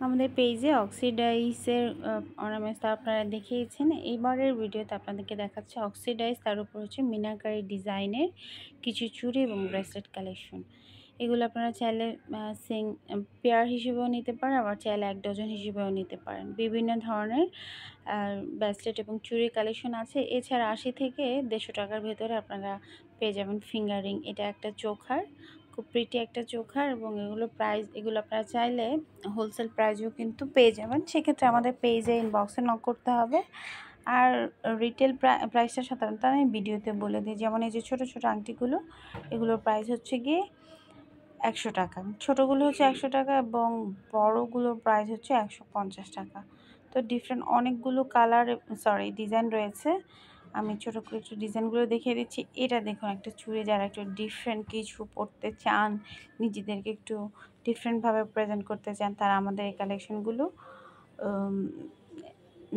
আমাদের পেজে অক্সিডাইজের অর্নামেন্টস আপনারা দেখিয়েছেন। এইবারের ভিডিওতে আপনাদেরকে দেখাচ্ছে অক্সিডাইজ, তার উপর হচ্ছে মিনাকারি ডিজাইনের কিছু চুড়ি এবং ব্রেসলেট কালেকশন। এগুলো আপনারা চাইলে পেয়ার হিসেবেও নিতে পারেন, আবার চাইলে 1 ডজন হিসেবেও নিতে পারেন। বিভিন্ন ধরনের ব্রেসলেট এবং চুড়ি কালেকশন আছে। এছাড়া 80 থেকে 150 টাকার ভেতরে আপনারা পেয়ে যাবেন ফিঙ্গারিং। এটা একটা চোখার, খুব প্রিটি একটা চোখার, এবং এগুলো আপনারা চাইলে হোলসেল প্রাইজেও কিন্তু পেয়ে যাবেন। সেক্ষেত্রে আমাদের পেজে ইনবক্সে নক করতে হবে। আর রিটেল প্রাইসটা সাধারণত আমি ভিডিওতে বলে দিই। যেমন এই যে ছোটো ছোটো আংটিগুলো, এগুলোর প্রাইস হচ্ছে গিয়ে 100 টাকা। ছোটোগুলো হচ্ছে 100 টাকা এবং বড়গুলোর প্রাইস হচ্ছে 150 টাকা। তো ডিফারেন্ট অনেকগুলো ডিজাইন রয়েছে। আমি ছোটো করে একটু ডিজাইনগুলো দেখিয়ে দিচ্ছি। এটা দেখুন, একটা চুড়ি, যারা একটু ডিফারেন্ট কিছু পরতে চান, নিজেদেরকে একটু ডিফারেন্টভাবে প্রেজেন্ট করতে চান, তারা আমাদের এই কালেকশনগুলো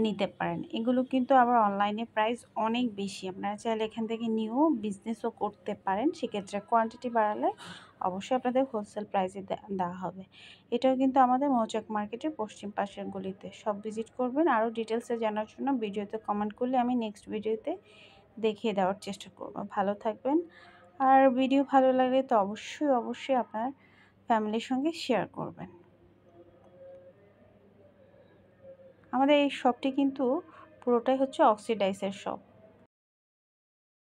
নিতে পারেন। এগুলো কিন্তু আবার অনলাইনে প্রাইস অনেক বেশি। আপনারা চাইলে এখান থেকে নিয়েও বিজনেসও করতে পারেন। সেক্ষেত্রে কোয়ান্টিটি বাড়ালে অবশ্যই আপনাদের হোলসেল প্রাইসে দেওয়া হবে। এটাও কিন্তু আমাদের মৌচাক মার্কেটের পশ্চিম পাশের গলিতে। সব ভিজিট করবেন। আরও ডিটেলসে জানার জন্য ভিডিওতে কমেন্ট করলে আমি নেক্সট ভিডিওতে দেখিয়ে দেওয়ার চেষ্টা করব। ভালো থাকবেন। আর ভিডিও ভালো লাগলে তো অবশ্যই আপনার ফ্যামিলির সঙ্গে শেয়ার করবেন। আমাদের এই শপটি কিন্তু পুরোটাই হচ্ছে অক্সিডাইজের শপ।